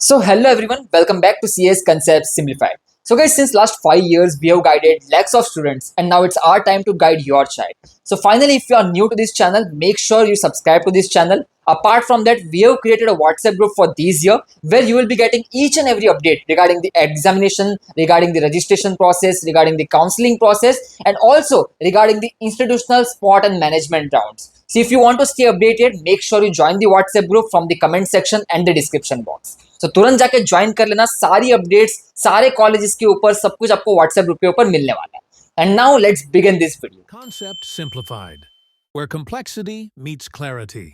So hello everyone, welcome back to CS Concepts Simplified. So guys, since last 5 years we have guided lakhs of students and now it's our time to guide your child. So finally, if you are new to this channel, make sure you subscribe to this channel. Apart from that, we have created a WhatsApp group for this year where you will be getting each and every update regarding the examination, regarding the registration process, regarding the counseling process, and also regarding the institutional sport and management rounds. So if you want to stay updated, make sure you join the WhatsApp group from the comment section and the description box. तो तुरंत जाके join कर लेना, सारी updates सारे colleges के ऊपर सब कुछ आपको व्हाट्सएप ग्रुप के ऊपर मिलने वाला है. And now let's begin this video. Concept simplified, where complexity meets clarity.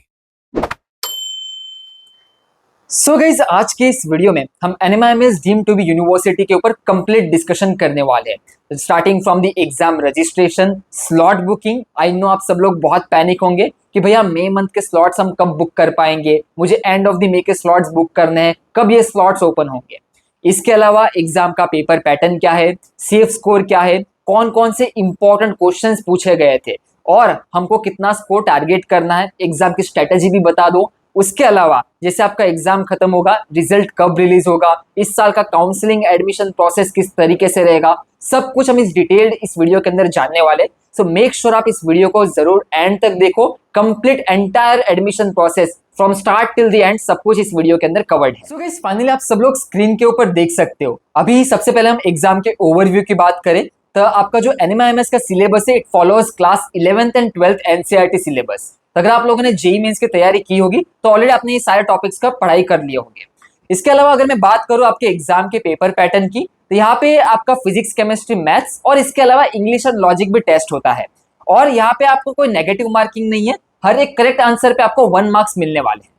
So guys, आज के इस वीडियो में हम NMIMS deemed to be university के ऊपर कंप्लीट डिस्कशन करने वाले हैं, starting from the exam registration, slot booking. I know आप सब लोग बहुत पैनिक होंगे कि भैया मई मंथ के स्लॉट्स हम कब बुक कर पाएंगे, मुझे एंड ऑफ द मई के स्लॉट्स बुक करने हैं, कब ये स्लॉट्स ओपन होंगे. इसके अलावा एग्जाम का पेपर पैटर्न क्या है, सेफ स्कोर क्या है, कौन कौन से इंपॉर्टेंट क्वेश्चंस पूछे गए थे और हमको कितना स्कोर टारगेट करना है, एग्जाम की स्ट्रेटेजी भी बता दो. उसके अलावा जैसे आपका एग्जाम खत्म होगा, रिजल्ट कब रिलीज होगा, इस साल का काउंसलिंग एडमिशन प्रोसेस किस तरीके से रहेगा, सब कुछ हम इस डिटेल्ड इस वीडियो के अंदर जानने वाले. सो मेक श्योर आप इस वीडियो को जरूर एंड तक देखो. Complete entire admission process from start till the end सब कुछ इस वीडियो के अंदर कवर्ड है. सो गाइस, फाइनली आप सब लोग स्क्रीन के ऊपर देख सकते हो. अभी सबसे पहले हम एग्जाम के ओवरव्यू की बात करें तो आपका जो NMIMS का सिलेबस है, it follows class 11th and 12th NCERT syllabus. अगर आप लोगों ने जेईई मेंस की तैयारी की होगी तो ऑलरेडी आपने ये सारे टॉपिक्स का पढ़ाई कर लिए होंगे. इसके अलावा अगर मैं बात करूं आपके एग्जाम के पेपर पैटर्न की, तो यहाँ पे आपका फिजिक्स, केमिस्ट्री, मैथ्स और इसके अलावा इंग्लिश और लॉजिक भी टेस्ट होता है. और यहाँ पे आपको कोई नेगेटिव मार्किंग नहीं है, हर एक करेक्ट आंसर पे आपको 1 मार्क्स मिलने वाले हैं.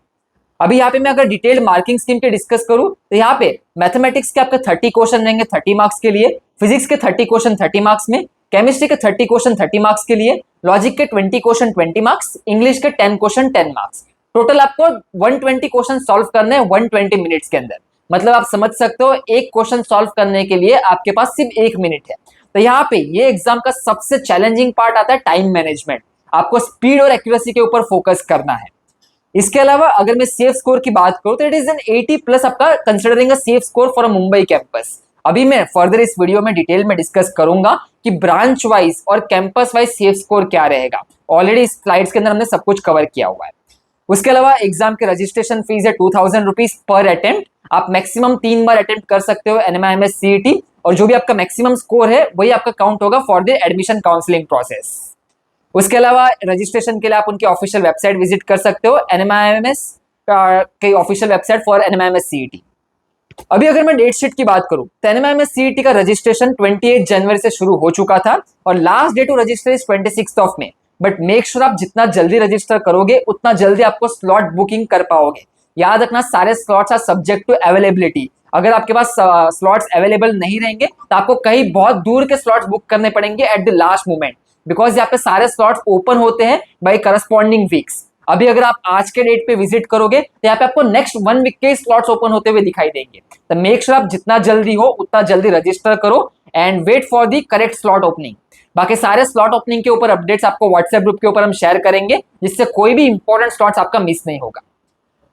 अभी यहाँ पे मैं अगर डिटेल्ड मार्किंग स्कीम पे डिस्कस करूं तो यहाँ पे मैथमेटिक्स के आपके 30 क्वेश्चन रहेंगे 30 मार्क्स के लिए, फिजिक्स के 30 क्वेश्चन 30 मार्क्स में, केमिस्ट्री के 30 क्वेश्चन 30 मार्क्स के लिए, लॉजिक के 20 क्वेश्चन 20 मार्क्स, इंग्लिश के 10 क्वेश्चन 10 मार्क्स. टोटल आपको 120 क्वेश्चन सॉल्व करने हैं 120 मिनट्स के अंदर. मतलब आप समझ सकते हो एक क्वेश्चन सॉल्व करने के लिए आपके पास सिर्फ 1 मिनट है. तो यहाँ पे ये एग्जाम का सबसे चैलेंजिंग पार्ट आता है टाइम मैनेजमेंट. आपको स्पीड और एक्यूरेसी के ऊपर फोकस करना है. इसके अलावा अगर मैं सेफ स्कोर की बात करूं तो इट इज एन 80+ आपका considering a safe score for a Mumbai campus. अभी मैं फर्दर इस वीडियो में डिटेल में डिस्कस करूंगा कि ब्रांच वाइज और कैंपस वाइज सेफ स्कोर क्या रहेगा. ऑलरेडी इस स्लाइड्स के अंदर हमने सब कुछ कवर किया हुआ है. उसके अलावा एग्जाम के रजिस्ट्रेशन फीस है 2000 रुपीज पर अटेम्प्ट. आप मैक्सिमम 3 बार अटेम्प्ट कर सकते हो NMIMS CET और जो भी आपका मैक्सिमम स्कोर है वही आपका काउंट होगा for the admission counselling process. उसके अलावा रजिस्ट्रेशन के लिए आप उनकी ऑफिशियल वेबसाइट विजिट कर सकते हो, NMIMS की official website for NMIMS CET. अभी अगर मैं डेट शीट की बात करूं तो NMIMS CET का रजिस्ट्रेशन 28 जनवरी से शुरू हो चुका था और last date to register is 26 मई. बट मेक श्योर आप जितना जल्दी रजिस्टर करोगे उतना जल्दी आपको स्लॉट बुकिंग कर पाओगे. याद रखना, सारे slots are subject to availability. अगर आपके पास स्लॉट्स अवेलेबल नहीं रहेंगे तो आपको कहीं बहुत दूर के स्लॉट्स बुक करने पड़ेंगे at the last moment, because यहाँ पे सारे स्लॉट्स ओपन होते हैं बाय करस्पॉन्डिंग वीक्स. अभी अगर आप आज के डेट पे विजिट करोगे तो यहाँ पे आपको नेक्स्ट 1 वीक के स्लॉट्स ओपन होते हुए दिखाई देंगे. तो मेक श्योर आप जितना जल्दी हो उतना जल्दी रजिस्टर करो and wait for the correct slot opening. बाकी सारे स्लॉट ओपनिंग के ऊपर अपडेट्स आपको व्हाट्सएप ग्रुप के ऊपर हम शेयर करेंगे जिससे कोई भी इंपॉर्टेंट स्लॉट्स आपका मिस नहीं होगा.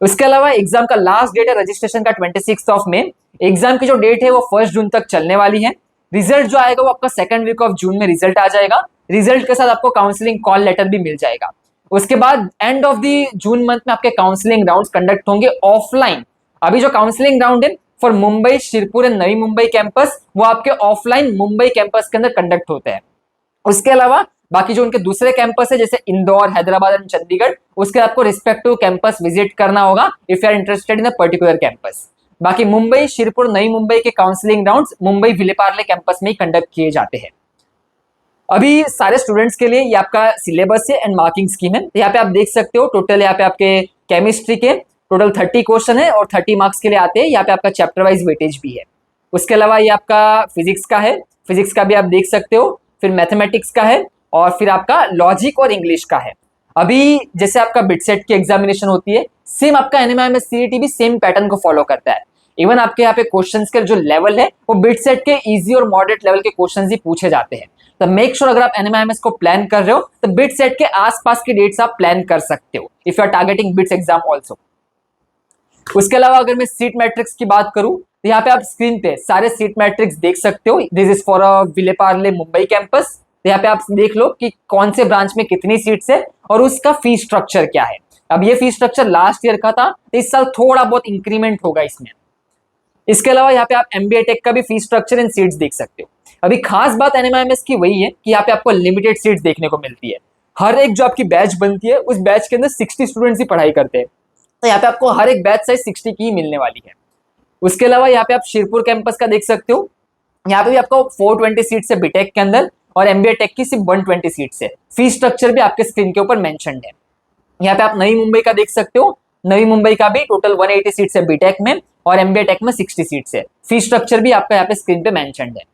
उसके अलावा एग्जाम का लास्ट डेट है रजिस्ट्रेशन का 26 मई. एग्जाम की जो डेट है वो 1 जून तक चलने वाली है. रिजल्ट जो आएगा वो आपका 2nd वीक ऑफ जून में रिजल्ट आ जाएगा. रिजल्ट के साथ आपको काउंसलिंग कॉल लेटर भी मिल जाएगा. उसके बाद end of the June month में आपके काउंसलिंग राउंड्स कंडक्ट होंगे ऑफलाइन. अभी जो काउंसलिंग राउंड है for Mumbai, Shirpur and Navi Mumbai campus वो आपके ऑफलाइन मुंबई कैंपस के अंदर कंडक्ट होते हैं. उसके अलावा बाकी जो उनके दूसरे कैंपस है जैसे इंदौर, हैदराबाद एंड चंडीगढ़, उसके आपको रिस्पेक्टिव कैंपस विजिट करना होगा if you are interested in a particular campus. बाकी मुंबई, शिरपुर, नई मुंबई के counselling rounds Mumbai Vile Parle campus में ही कंडक्ट किए जाते हैं. अभी सारे स्टूडेंट्स के लिए ये आपका सिलेबस है एंड मार्किंग स्कीम है. यहाँ पे आप देख सकते हो टोटल यहाँ पे आपके केमिस्ट्री के टोटल 30 क्वेश्चन है और 30 मार्क्स के लिए आते हैं. यहाँ पे आपका चैप्टर वाइज वेटेज भी है. उसके अलावा ये आपका फिजिक्स का है, फिजिक्स का भी आप देख सकते हो, फिर मैथमेटिक्स का है और फिर आपका लॉजिक और इंग्लिश का है. अभी जैसे आपका बिटसेट की एग्जामिनेशन होती है सेम आपका NMIMS CET भी सेम पैटर्न को फॉलो करता है. इवन आपके यहाँ पे क्वेश्चंस के जो लेवल है वो बिटसेट के इजी और मॉडरेट लेवल के क्वेश्चंस ही पूछे जाते हैं. तो मेक श्योर अगर आप NMIMS को प्लान कर रहे हो तो बिटसेट के आसपास की डेट्स आप प्लान कर सकते हो if you are targeting BITS exam also. उसके अलावा अगर मैं सीट मैट्रिक्स की बात करूं तो यहाँ पे आप स्क्रीन पे सारे सीट मैट्रिक्स देख सकते हो। This is for Vile Parle Mumbai campus. तो यहाँ पे आप देख लो कि कौन से ब्रांच में कितनी सीट्स है और उसका फी स्ट्रक्चर क्या है। अब ये फी स्ट्रक्चर लास्ट ईयर का था, तो इस साल थोड़ा बहुत इंक्रीमेंट होगा इसमें। इसके अलावा यहाँ पे आप एमबीए टेक का भी फी स्ट्रक्चर एंड सीट्स देख सकते हो। अभी खास बात एनएमआईएमएस की वही है कि यहाँ पे आपको लिमिटेड सीट्स देखने को मिलती है। हर एक जो आपकी बैच बनती है उस बैच के अंदर 60 स्टूडेंट्स ही पढ़ाई करते हैं, तो यहाँ पे आपको हर एक बैच साइज 60 की ही मिलने वाली है। उसके अलावा यहाँ पे आप शिरपुर कैंपस का देख सकते हो। यहाँ पे भी आपको 420 सीट्स है बीटेक के अंदर और एमबीए टेक की सिर्फ 120 सीट्स है। फी स्ट्रक्चर भी आपके स्क्रीन के ऊपर मेंशन्ड है। यहाँ पे आप नई मुंबई का देख सकते हो। नई मुंबई का भी टोटल 180 सीट्स है बीटेक में और एमबीए टेक में 60 सीट्स है। फी स्ट्रक्चर भी आपका यहाँ पे स्क्रीन पे मेंशन्ड है।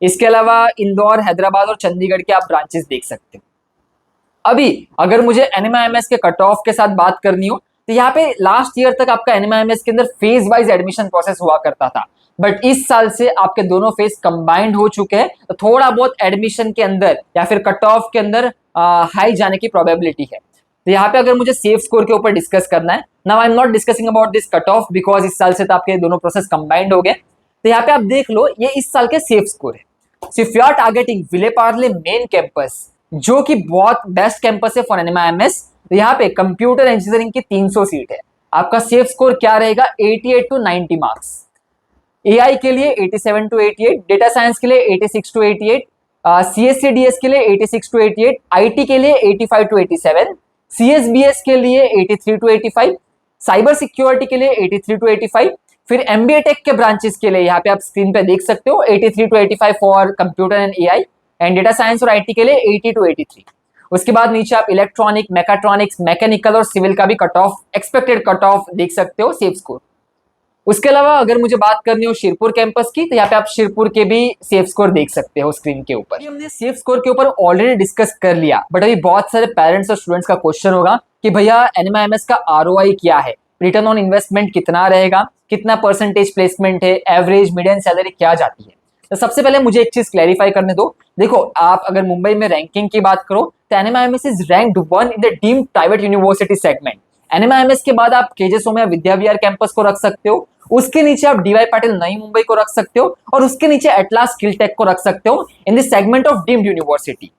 इसके अलावा इंदौर, हैदराबाद और चंडीगढ़ के आप ब्रांचेस देख सकते हो। अभी अगर मुझे एनएमआईएमएस के कट ऑफ के साथ बात करनी हो तो यहाँ पे लास्ट ईयर तक आपका एनएमआईएमएस के अंदर फेज वाइज एडमिशन प्रोसेस हुआ करता था, बट इस साल से आपके दोनों फेज कंबाइंड हो चुके हैं, तो थोड़ा बहुत एडमिशन के अंदर या फिर कट ऑफ के अंदर हाई जाने की प्रोबेबिलिटी है। तो यहाँ पे अगर मुझे सेफ स्कोर के ऊपर डिस्कस करना है, now I am not discussing about this cut off because इस साल से तो आपके दोनों प्रोसेस कंबाइंड हो गए। तो यहाँ पे आप देख लो ये इस साल के सेफ स्कोर है। So if you are targeting Vile Parle main campus जो कि बहुत बेस्ट कैंपस है फॉर एनएमआईएमएस, तो यहाँ पे कंप्यूटर इंजीनियरिंग की 300 सीट है। आपका सेफ स्कोर क्या रहेगा? 88 to 90 मार्क्स। एआई के लिए 87 to 88, डेटा साइंस के लिए 86 to 88, सीएससीडीएस के लिए 86 to 88, आईटी के लिए 85 to 87, सीएसबीएस के लिए 83 to 85, साइबर सिक्योरिटी के लिए 83 to 85, फिर एमबीए टेक के ब्रांचेस के लिए यहाँ पे आप स्क्रीन पे देख सकते हो 83 to 85 for computer and AI, and data science और आईटी के लिए 80 to 83। उसके बाद नीचे आप इलेक्ट्रॉनिक, मैकाट्रॉनिक्स, मैकेनिकल और सिविल का भी cut off, expected cut off देख सकते हो, सेफ स्कोर। उसके अलावा अगर मुझे बात करनी हो शिरपुर कैंपस की, तो यहाँ पे आप शिरपुर के भी सेफ स्कोर देख सकते हो स्क्रीन के ऊपर। हमने सेफ स्कोर के ऊपर ऑलरेडी डिस्कस कर लिया, बट अभी बहुत सारे पेरेंट्स और स्टूडेंट्स का क्वेश्चन होगा कि भैया एनएमआईएमएस का आरओआई क्या है, रिटर्न ऑन इन्वेस्टमेंट कितना रहेगा, कितना परसेंटेज प्लेसमेंट है, एवरेज मीडियन सैलरी क्या जाती है। तो सबसे पहले मुझे एक चीज क्लैरिफाई करने दो। देखो, आप अगर मुंबई में रैंकिंग की बात करो तो NMIMS is ranked 1 in the deemed private university segment. NMIMS के बाद आप केजे सोमैया विद्या विहार कैंपस को रख सकते हो, उसके नीचे आप डीवाई पाटिल नई मुंबई को रख सकते हो और उसके नीचे एटलास स्किल टेक को रख सकते हो in the segment of deemed university.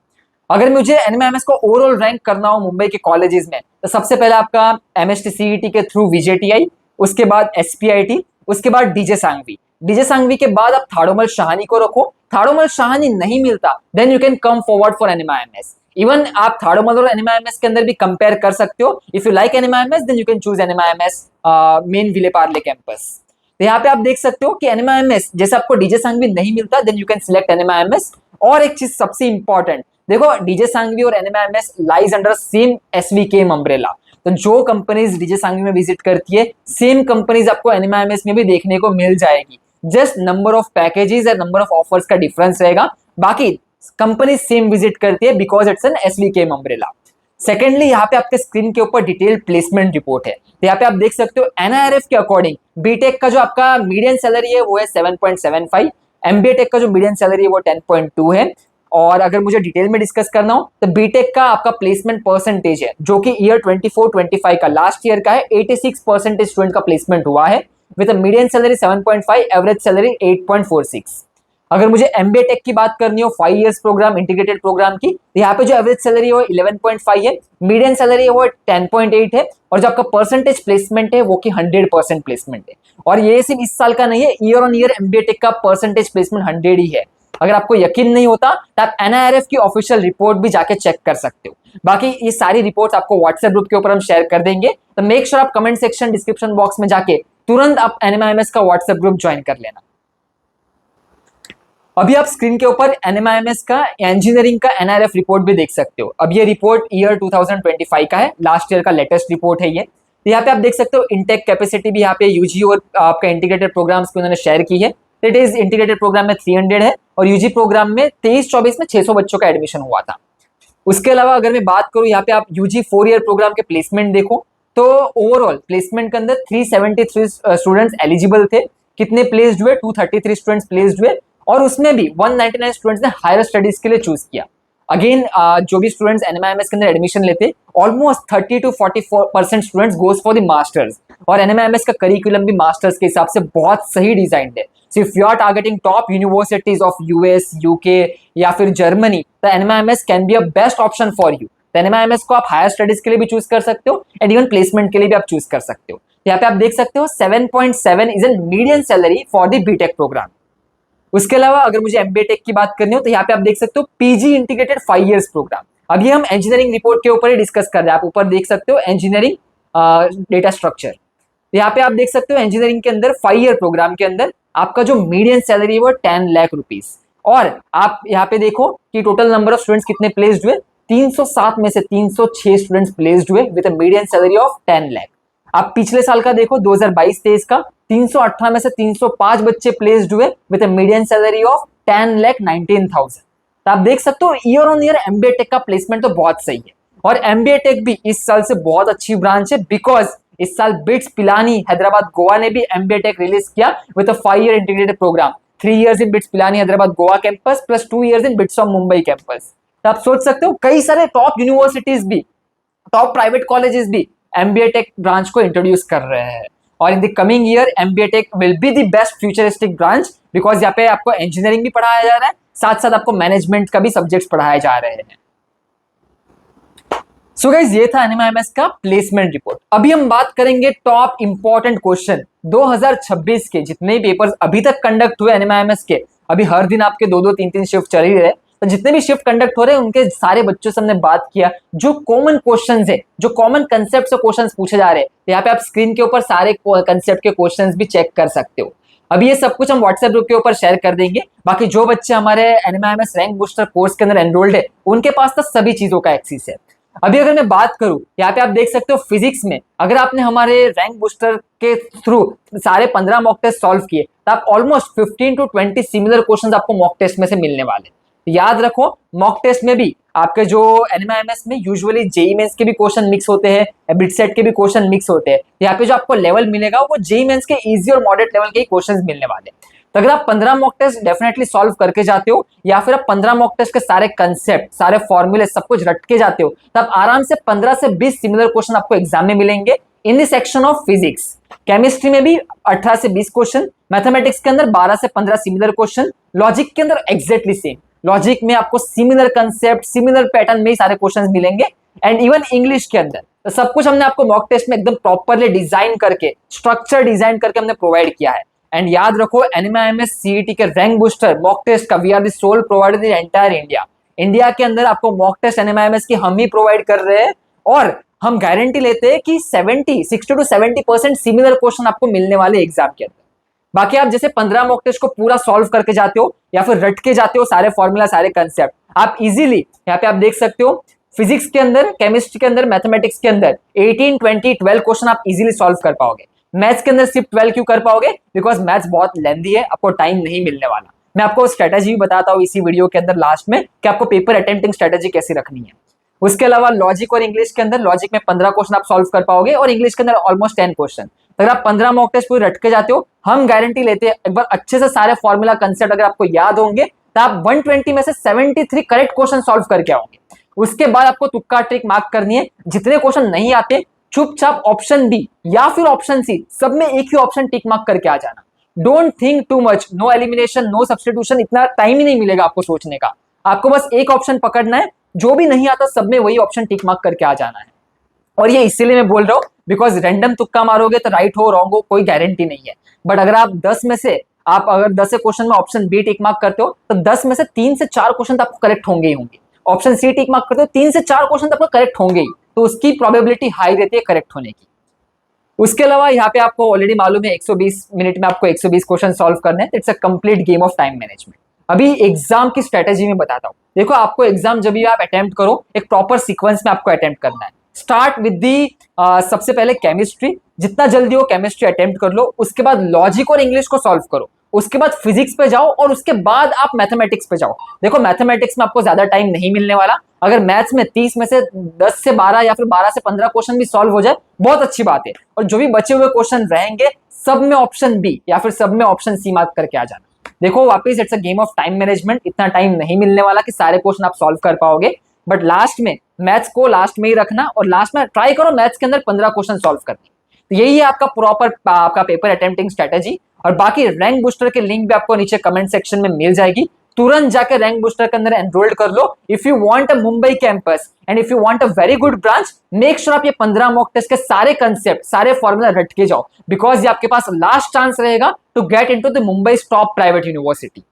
अगर मुझे एनएमआईएमएस को ओवरऑल रैंक करना हो मुंबई के कॉलेजेस में, तो सबसे पहले आपका एमएसटी सीईटी के थ्रू विजेटीआई, उसके बाद एसपीआईटी, उसके बाद डीजे सांघवी। डीजे सांघवी के बाद आप थाड़ोमल शाहानी को रखो। थाड़ोमल शाहानी नहीं मिलता then you can come forward for NMIMS. Even आप थाड़ोमल और एनएमआईएमएस के अंदर भी कंपेयर कर सकते हो। If you like NMIMS then you can choose NMIMS main Vile Parle campus. तो यहाँ पे आप देख सकते हो कि एनएमआईएमएस जैसे आपको डीजे सांघवी नहीं मिलता then you can select NMIMS. और एक चीज सबसे इंपॉर्टेंट, देखो डीजे सांघवी और NMIMS lies under same SVKM umbrella. तो जो कंपनीज डीजे सांघवी में विजिट करती है सेम कंपनीज आपको एनएमआईएमएस में भी देखने को मिल जाएगी। जस्ट नंबर ऑफ पैकेजेस और नंबर ऑफ ऑफर्स का डिफरेंस रहेगा, बाकी कंपनी सेम विजिट करती है because it's an SVKM umbrella. Secondly, यहाँ पे आपके स्क्रीन के ऊपर डिटेल प्लेसमेंट रिपोर्ट है। तो यहाँ पे आप देख सकते हो एनआईआरएफ के अकॉर्डिंग बीटेक का जो आपका मीडियन सैलरी है वो है 7.75, एमबीए टेक का जो मीडियन सैलरी है वो 10.2 है। और अगर मुझे डिटेल में डिस्कस करना हो तो बीटेक का आपका प्लेसमेंट परसेंटेज है जो कि ईयर 24-25 का लास्ट ईयर का है, 86% स्टूडेंट का प्लेसमेंट हुआ है with median salary 7.5, average salary 8.46। अगर मुझे एमबीए टेक की बात करनी हो 5 इयर्स प्रोग्राम, इंटीग्रेटेड प्रोग्राम की, तो यहाँ पे जो एवरेज सैलरी है वो 11.5 है, मीडियन सैलरी है वो 10.8 है और जो आपका परसेंटेज प्लेसमेंट है वो कि 100% प्लेसमेंट है। और ये सिर्फ इस साल का नहीं है, year on year MBA tech का परसेंटेज प्लेसमेंट 100 ही है। अगर आपको यकीन नहीं होता तो आप एनआईआरएफ की ऑफिशियल रिपोर्ट भी जाके चेक कर सकते हो। बाकी ये सारी रिपोर्ट्स आपको व्हाट्सएप ग्रुप के ऊपर हम शेयर कर देंगे, तो मेक श्योर आप कमेंट सेक्शन, डिस्क्रिप्शन बॉक्स में जाके तुरंत आप एनएमआईएमएस का व्हाट्सएप ग्रुप ज्वाइन कर लेना। अभी आप स्क्रीन के ऊपर एनएमआईएमएस का इंजीनियरिंग का एनआरएफ रिपोर्ट भी देख सकते हो। अब ये रिपोर्ट ईयर 2025 का है, लास्ट ईयर का लेटेस्ट रिपोर्ट है ये। यहाँ पे आप देख सकते हो इनटेक कैपेसिटी भी यहाँ पे यूजी और आपका इंटीग्रेटेड प्रोग्राम्स की उन्होंने शेयर की है। इट इज इंटीग्रेटेड प्रोग्राम में 300 है और यूजी प्रोग्राम में 23-24 में 600 बच्चों का एडमिशन हुआ था। उसके अलावा अगर मैं बात करूं यहाँ पे आप यूजी 4 ईयर प्रोग्राम के प्लेसमेंट देखो तो ओवरऑल प्लेसमेंट के अंदर 373 स्टूडेंट्स एलिजिबल थे। कितने प्लेस्ड हुए? 233 स्टूडेंट्स प्लेस्ड हुए और उसमें भी 199 स्टूडेंट्स ने हायर स्टडीज के लिए चूज किया। अगेन जो भी स्टूडेंट्स एनएमआईएमएस के अंदर एडमिशन लेते almost 30 to 44% students goes for the masters, और एनएमआईएमएस का करिकुलम भी मास्टर्स के हिसाब से बहुत सही डिजाइंड है। So if you are targeting top universities of US, UK या फिर जर्मनी, तो NMIMS can be a best option for you. तो एनएमआईएमएस को आप हायर स्टडीज के लिए भी चूज कर सकते हो एंड इवन प्लेसमेंट के लिए भी आप चूज कर सकते हो। यहाँ पे आप देख सकते हो 7.7 is an median salary for the B Tech program. उसके अलावा अगर मुझे एमबीए टेक की बात करनी हो तो यहाँ पे आप देख सकते हो पीजी इंटीग्रेटेड 5 इयर्स प्रोग्राम। अभी हम इंजीनियरिंग रिपोर्ट के ऊपर ही डिस्कस कर रहे हैं। आप ऊपर देख सकते हो इंजीनियरिंग डेटा स्ट्रक्चर। यहाँ पे आप देख सकते हो इंजीनियरिंग के अंदर 5 ईयर प्रोग्राम के अंदर आपका जो मीडियन सैलरी है वो 10 लाख रुपीज। और आप यहाँ पे देखो कि टोटल नंबर ऑफ स्टूडेंट्स कितने प्लेस्ड हुए, 307 में से 306 स्टूडेंट्स प्लेस्ड हुए with a median salary of 10 lakh. आप पिछले साल का देखो 2022-23 का 318 में से 305 बच्चे प्लेस्ड हुए with a median salary of 10,19,000। तो आप देख सकते हो year on year MBA tech का प्लेसमेंट तो बहुत सही है। और एमबीए टेक भी इस साल से बहुत अच्छी ब्रांच है बिकॉज इस साल बिट्स पिलानी हैदराबाद गोवा ने भी एमबीए टेक रिलीज किया with a 5 year integrated program, 3 years in BITS Pilani Hyderabad Goa campus plus 2 years in BITS of Mumbai campus. तो आप सोच सकते हो कई सारे टॉप यूनिवर्सिटीज भी, टॉप प्राइवेट कॉलेजेस भी एमबीए टेक ब्रांच को इंट्रोड्यूस कर रहे हैं। और in the coming year MBA tech will be the best futuristic branch because यहाँ पे आपको इंजीनियरिंग भी पढ़ाया जा रहा है, साथ साथ आपको मैनेजमेंट का भी सब्जेक्ट्स पढ़ाए जा रहे हैं। सो गाइस ये था एनएमआईएमएस का प्लेसमेंट रिपोर्ट। अभी हम बात करेंगे टॉप इंपॉर्टेंट क्वेश्चन 2026 के जितने पेपर्स अभी तक कंडक्ट हुए एनएमआईएमएस के। अभी हर दिन आपके 2-2 3-3 शिफ्ट चल ही रहे, तो जितने भी शिफ्ट कंडक्ट हो रहे हैं उनके सारे बच्चों से हमने बात किया। जो कॉमन क्वेश्चंस है, जो कॉमन कंसेप्ट से क्वेश्चंस पूछे जा रहे हैं, यहाँ पे आप स्क्रीन के ऊपर सारे कंसेप्ट के क्वेश्चंस भी चेक कर सकते हो। अभी ये सब कुछ हम व्हाट्सएप ग्रुप के ऊपर शेयर कर देंगे। बाकी जो बच्चे हमारे एनएमआईएमएस रैंक बूस्टर कोर्स के अंदर एनरोल्ड है उनके पास तो सभी चीजों का एक्सेस है। अभी अगर मैं बात करूं, यहाँ पे आप देख सकते हो फिजिक्स में अगर आपने हमारे रैंक बूस्टर के थ्रू सारे 15 मॉक टेस्ट सॉल्व किए तो आप ऑलमोस्ट 15 to 20 सिमिलर क्वेश्चंस आपको मॉक टेस्ट में से मिलने वाले। याद रखो मॉक टेस्ट में भी आपके जो एनएमआईएमएस में यूजुअली जेईई मेंस के भी क्वेश्चन मिक्स होते हैं, बिटसेट के भी क्वेश्चन मिक्स होते हैं। यहाँ पे जो आपको लेवल मिलेगा वो जेईई मेंस के इजी और मॉडरेट लेवल के ही क्वेश्चंस मिलने वाले। तो अगर आप 15 मॉक टेस्ट डेफिनेटली सॉल्व करके जाते हो या फिर आप 15 मॉक टेस्ट के सारे कंसेप्ट, सारे फॉर्मूले सब कुछ रट के जाते हो तो आप आराम से 15 से 20 सिमिलर क्वेश्चन आपको एग्जाम में मिलेंगे in the section of physics. Chemistry में भी 18 से 20 क्वेश्चन, मैथमेटिक्स के अंदर 12 से 15 सिमिलर क्वेश्चन, लॉजिक के अंदर एग्जैक्टली सेम। लॉजिक में आपको सिमिलर कंसेप्ट, सिमिलर पैटर्न में ही सारे क्वेश्चंस मिलेंगे। एंड इवन इंग्लिश के अंदर तो सब कुछ हमने आपको मॉक टेस्ट में एकदम प्रॉपरली डिजाइन करके, स्ट्रक्चर डिजाइन करके हमने प्रोवाइड किया है। एंड याद रखो एनएमआईएमएस सीईटी के रैंक बूस्टर मॉक टेस्ट का we are the sole provider in entire India. India के अंदर आपको मॉक टेस्ट एनएमआईएमएस की हम ही प्रोवाइड कर रहे हैं और हम गारंटी लेते हैं कि 60 to 70% सिमिलर क्वेश्चन आपको मिलने वाले एग्जाम के अंदर। बाकी आप जैसे 15 मॉक टेस्ट को पूरा सॉल्व करके जाते हो या फिर रट के जाते हो सारे फॉर्मूला, सारे कंसेप्ट, आप इजीली यहाँ पे आप देख सकते हो फिजिक्स के अंदर, केमिस्ट्री के अंदर, मैथमेटिक्स के अंदर 18, 20, 12 क्वेश्चन आप इजीली सॉल्व कर पाओगे। मैथ्स के अंदर सिर्फ 12 क्यों कर पाओगे? बिकॉज मैथ्स बहुत लेंथी है, आपको टाइम नहीं मिलने वाला। मैं आपको स्ट्रेटेजी भी बताता हूँ इसी वीडियो के अंदर लास्ट में कि आपको पेपर अटेम्प्टिंग स्ट्रेटेजी कैसे रखनी है। उसके अलावा लॉजिक और इंग्लिश के अंदर, लॉजिक में 15 क्वेश्चन आप सॉल्व कर पाओगे और इंग्लिश के अंदर ऑलमोस्ट 10 क्वेश्चन। अगर आप 15 मॉक टेस्ट पूरे रट के जाते हो, हम गारंटी लेते हैं एक बार अच्छे से सारे फॉर्मूला कंसेप्ट अगर आपको याद होंगे तो आप 120 में से 73 करेक्ट क्वेश्चन सॉल्व करके आओगे। उसके बाद आपको तुक्का ट्रिक मार्क करनी है। जितने क्वेश्चन नहीं आते चुपचाप ऑप्शन बी या फिर ऑप्शन सी, सब में एक ही ऑप्शन टिक मार्क करके आ जाना। Don't think too much, no elimination, no substitution, इतना टाइम ही नहीं मिलेगा आपको सोचने का। आपको बस एक ऑप्शन पकड़ना है, जो भी नहीं आता सब में वही ऑप्शन टिक मार्क करके आ जाना है। और ये इसीलिए मैं बोल रहा हूँ बिकॉज रैंडम तुक्का मारोगे तो राइट हो रॉन्ग हो कोई गारंटी नहीं है। बट अगर आप 10 में से आप अगर 10 क्वेश्चन में ऑप्शन बी टिक मार्क करते हो तो 10 में से 3 से 4 क्वेश्चन तो आपको करेक्ट होंगे ही होंगे। ऑप्शन सी टिक मार्क करते हो 3 से 4 क्वेश्चन तो आपको करेक्ट होंगे ही, तो उसकी प्रोबेबिलिटी हाई रहती है करेक्ट होने की। उसके अलावा यहाँ पे आपको ऑलरेडी मालूम है 120 मिनट में आपको 120 क्वेश्चन सॉल्व करने हैं। It's a complete game of time management. अभी एग्जाम की स्ट्रेटेजी में बताता हूँ। देखो आपको एग्जाम जब भी आप अटेम्प्ट करो एक प्रॉपर सीक्वेंस में आपको अटेम्प्ट करना है। स्टार्ट विद दी सबसे पहले केमिस्ट्री, जितना जल्दी हो केमिस्ट्री अटेम्प्ट कर लो। उसके बाद लॉजिक और इंग्लिश को सॉल्व करो। उसके बाद फिजिक्स पे जाओ और उसके बाद आप मैथमेटिक्स पे जाओ। देखो मैथमेटिक्स में आपको ज्यादा टाइम नहीं मिलने वाला। अगर मैथ्स में 30 में से 10 से 12 या फिर 12 से 15 क्वेश्चन भी सॉल्व हो जाए बहुत अच्छी बात है। और जो भी बचे हुए क्वेश्चन रहेंगे सब में ऑप्शन बी या फिर सब में ऑप्शन सी मार्क करके आ जाना। देखो वापस it's a game of time management, इतना टाइम नहीं मिलने वाला कि सारे क्वेश्चन आप सॉल्व कर पाओगे, बट लास्ट में मैथ्स को लास्ट में ही रखना और लास्ट में ट्राई करो मैथ्स के अंदर 15 क्वेश्चन सॉल्व करने। तो यही है आपका प्रॉपर आपका पेपर अटेम्प्टिंग स्ट्रेटेजी। और बाकी रैंक बूस्टर के लिंक भी आपको नीचे कमेंट सेक्शन में मिल जाएगी, तुरंत जाकर रैंक बूस्टर के अंदर एनरोल्ड कर लो। If you want a Mumbai campus and if you want a very good branch, make sure आप ये 15 मॉक टेस्ट के सारे कंसेप्ट सारे फॉर्मूला रट के जाओ, बिकॉज ये आपके पास लास्ट चांस रहेगा to get into the Mumbai top private university.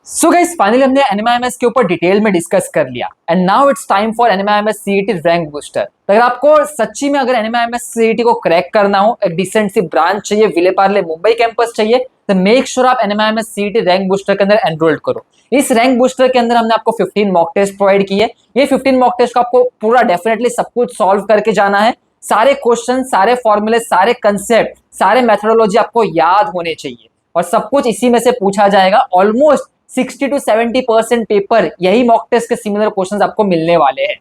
So guys finally हमने एनएमआईएमएस के ऊपर डिटेल में डिस्कस कर लिया and now it's time for NMIMS CET rank booster. अगर आपको सच्ची में अगर एनएमआईएमएस सीईटी को क्रैक करना हो, एक डिसेंट सी ब्रांच चाहिए, विले पार्ले मुंबई कैंपस चाहिए, तो मेक श्योर आप एनएमआईएमएस सीईटी रैंक बूस्टर के अंदर एनरोल्ड करो। इस रैंक बूस्टर के अंदर हमने आपको 15 मॉक टेस्ट प्रोवाइड किए। ये 15 मॉक टेस्ट को आपको पूरा डेफिनेटली सब कुछ सॉल्व करके जाना है। सारे क्वेश्चन, सारे फॉर्मूले, सारे कंसेप्ट, सारे मेथोडोलॉजी आपको याद होने चाहिए और सब कुछ इसी में से पूछा जाएगा। ऑलमोस्ट 60 to 70% पेपर यही मॉक टेस्ट के सिमिलर क्वेश्चंस आपको मिलने वाले हैं।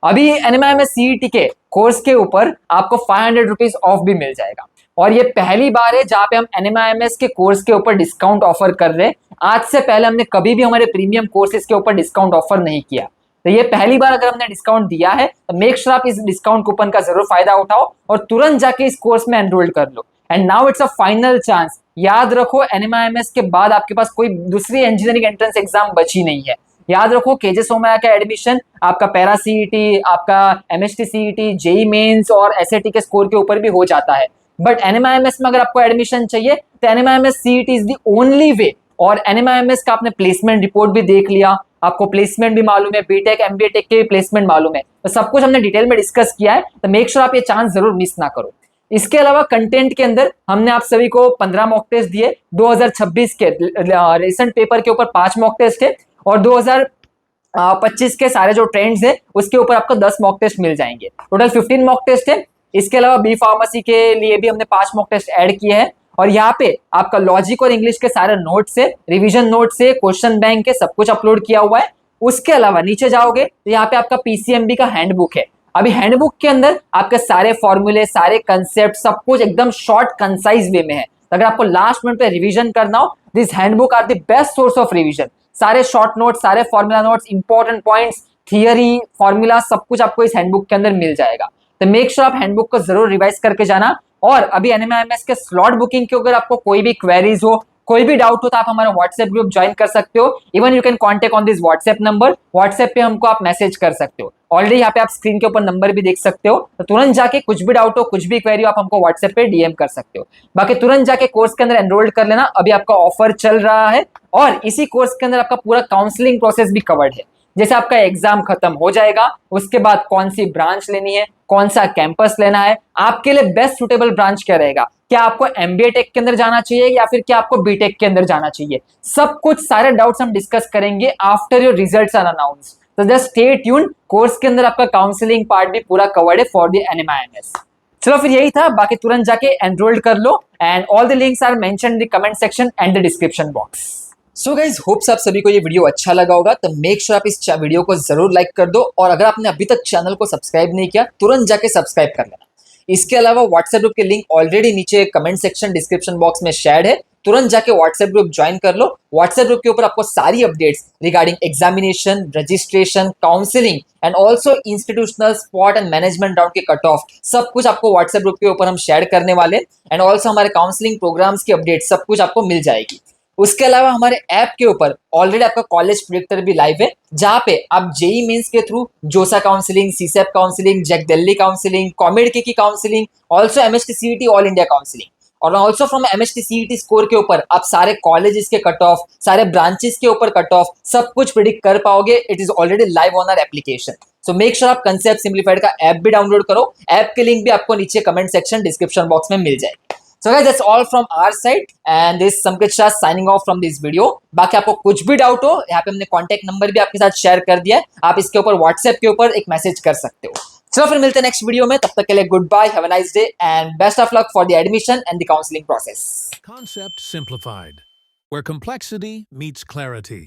अभी एनएमआईएमएस सीईटी के कोर्स के ऊपर आपको 500 रुपीज ऑफ भी मिल जाएगा और ये पहली बार है जहां पे हम एनएमआईएमएस के कोर्स के ऊपर डिस्काउंट ऑफर कर रहे हैं। आज से पहले हमने कभी भी हमारे प्रीमियम कोर्सेज के ऊपर डिस्काउंट ऑफर नहीं किया, तो ये पहली बार अगर हमने डिस्काउंट दिया है तो मेक श्योर आप इस डिस्काउंट कूपन का जरूर फायदा उठाओ और तुरंत जाके इस कोर्स में एनरोल कर लो। And now it's a final chance. याद रखो एनएमआईएमएस के बाद आपके पास कोई दूसरी इंजीनियरिंग एंट्रेंस एग्जाम बची नहीं है। याद रखो केजे सोमैया का एडमिशन आपका पैरा सीईटी, आपका एमएसटी सीईटी, जेई मेंस और एसएटी के स्कोर के ऊपर भी हो जाता है, बट एनएमआईएमएस में अगर आपको एडमिशन चाहिए तो NMIMS CET is the only way. और एनएमआईएमएस का आपने प्लेसमेंट रिपोर्ट भी देख लिया, आपको प्लेसमेंट भी मालूम है, बीटेक एमबीए टेक के प्लेसमेंट मालूम है, तो सब कुछ हमने डिटेल में डिस्कस किया है, तो मेक श्योर आप ये चांस जरूर मिस ना करो। इसके अलावा कंटेंट के अंदर हमने आप सभी को 15 मॉक टेस्ट दिए। 2026 के रिसेंट पेपर के ऊपर 5 मॉक टेस्ट है और 2025 के सारे जो ट्रेंड्स है उसके ऊपर आपको 10 मॉक टेस्ट मिल जाएंगे। टोटल 15 मॉक टेस्ट है। इसके अलावा बी फार्मेसी के लिए भी हमने 5 मॉक टेस्ट ऐड किए हैं और यहाँ पे आपका लॉजिक और इंग्लिश के सारे नोट्स है, रिविजन नोट्स है, क्वेश्चन बैंक है, सब कुछ अपलोड किया हुआ है। उसके अलावा नीचे जाओगे तो यहाँ पे आपका पीसीएमबी का हैंडबुक है। अभी हैंडबुक के अंदर आपके सारे फॉर्मूले, सारे कंसेप्ट, सब कुछ एकदम शॉर्ट कंसाइज वे में है। अगर आपको लास्ट मिनट पे रिवीजन करना हो, this handbook are the best source of revision. सारे शॉर्ट नोट्स, सारे formula notes, important points, theory, formula, सब कुछ आपको इस हैंडबुक के अंदर मिल जाएगा। तो मेक श्योर आप हैंडबुक को जरूर रिवाइज करके जाना। और अभी एनएमआईएमएस के स्लॉट बुकिंग के अगर आपको कोई भी क्वेरीज हो, कोई भी डाउट हो, तो आप हमारा व्हाट्सएप ग्रुप ज्वाइन कर सकते हो। Even you can contact on this WhatsApp number. WhatsApp पे हमको आप मैसेज कर सकते हो। ऑलरेडी यहाँ पे आप स्क्रीन के ऊपर नंबर भी देख सकते हो, तो तुरंत जाके कुछ भी डाउट हो, कुछ भी क्वेरी हो, आप हमको व्हाट्सएप पे डीएम कर सकते हो। बाकी तुरंत जाके कोर्स के अंदर एनरोल्ड कर लेना, अभी आपका ऑफर चल रहा है और इसी कोर्स के अंदर आपका पूरा काउंसलिंग प्रोसेस भी कवर्ड है। जैसे आपका एग्जाम खत्म हो जाएगा, उसके बाद कौन सी ब्रांच लेनी है, कौन सा कैंपस लेना है, आपके लिए बेस्ट सुटेबल ब्रांच क्या रहेगा, क्या आपको एमबीए टेक के अंदर जाना चाहिए या फिर क्या आपको बीटेक के अंदर जाना चाहिए, सब कुछ सारे डाउट्स हम डिस्कस करेंगे after your results are announced. तो जस्ट स्टे ट्यून्ड। कोर्स के अंदर आपका काउंसलिंग पार्ट भी पूरा कवर्ड है फॉर द एनएमआईएमएस। चलो फिर यही था, बाकी तुरंत जाके एनरोल्ड कर लो and all the links are mentioned in the comment section and the description box. So guys hopes आप सभी को ये वीडियो अच्छा लगा होगा, तो मेक श्योर आप इस वीडियो को जरूर लाइक कर दो और अगर आपने अभी तक चैनल को सब्सक्राइब नहीं किया तुरंत जाके सब्सक्राइब कर लेना। इसके अलावा व्हाट्सएप ग्रुप के लिंक ऑलरेडी नीचे कमेंट सेक्शन डिस्क्रिप्शन बॉक्स में शेयर है, तुरंत जाके व्हाट्सएप ग्रुप ज्वाइन कर लो। व्हाट्सएप ग्रुप के ऊपर आपको सारी updates regarding examination, registration, counselling and also institutional spot and management round के कट ऑफ, सब कुछ आपको व्हाट्सएप ग्रुप के ऊपर हम शेयर करने वाले एंड ऑल्सो हमारे काउंसलिंग प्रोग्राम्स की अपडेट सब कुछ आपको मिल जाएगी। उसके अलावा हमारे ऐप के ऊपर ऑलरेडी आपका कॉलेज प्रेडिक्टर भी लाइव है, जहां पे आप जेई मेंस के थ्रू जोसा काउंसलिंग, सीसेप counselling, JAC Delhi counselling, COMEDK की counselling, also MST CET all India counselling और also from MST CET score के ऊपर आप सारे कॉलेजेस के कट ऑफ, सारे ब्रांचेस के ऊपर कट ऑफ, सब कुछ प्रिडिक्ट कर पाओगे। It is already live on our application. So make sure आप कंसेप्ट सिंप्लीफाइड का ऐप भी डाउनलोड करो। ऐप के लिंक भी आपको नीचे कमेंट सेक्शन डिस्क्रिप्शन बॉक्स में मिल जाएगी। So guys, that's all from our side and this is Samkit Shah signing off from this video। बाकी आपको कुछ भी डाउट हो, यहाँ पे हमने कॉन्टेक्ट नंबर भी आपके साथ शेयर कर दिया है, आप इसके ऊपर व्हाट्सएप के ऊपर एक मैसेज कर सकते हो। चलो फिर मिलते हैं नेक्स्ट वीडियो में, तब तक के लिए goodbye, have a nice day and best of luck for the admission and the counselling process. Concept simplified, where complexity meets clarity.